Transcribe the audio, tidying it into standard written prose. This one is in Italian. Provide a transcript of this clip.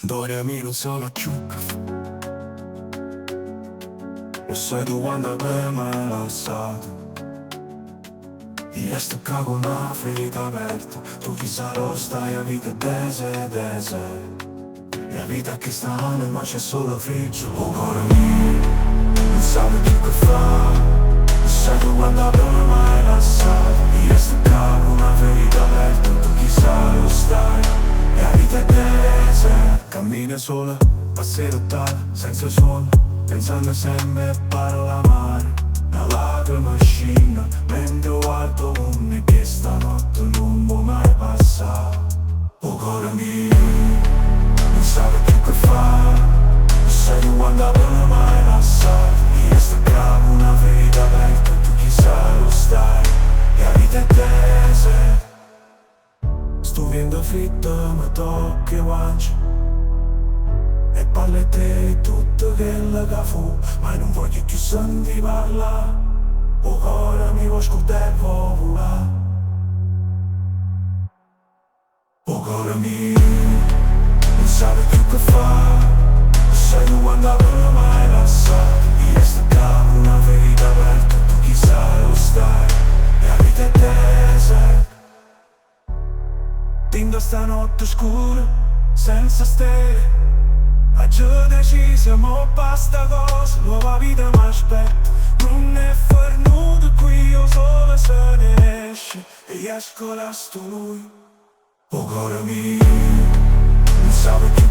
Доля мінусова чука. Lo sai tu quando per me lo sai. Io sto cago una ferita aperta. Tu chissà lo stai a vita dese. La vita che stanno ma c'è solo friccio. Oh cuore mio, non sai più che fa. Lo sai tu quando per me lo sai. Io sto cago una ferita aperta. Tu chissà lo stai a vita dese. Cammina sola, passerottata, senza suono, pensando sempre a parlare. Una lacrima scina, mentre guardo come che stanotte non può mai passare. Oh cuore mio, non sai più che fare. Lo sai tu quando per mai lasciare. Io sto capo una ferita aperta. Tu chissà lo stai e la vita è tese. Sto vendo fritto ma tocca i guanci e parli te tutto quello che fu. Ma non voglio più sentire parlare. Oh cuore mi vuoi scordare e vuoi volare. Oh cuore mio, non sai più che fare. Lo sai tu quando per mai lasciare. Io sto capo una ferita aperta. Tu chissà lo stai e la vita è tese. Tingo stanotte scura, senza stelle. Oggi decisiamo basta cosa, nuova vita mi aspetta. Non è fernuto qui, io solo se ne esce e esco là sto lui. Oh cuore mio, non sai più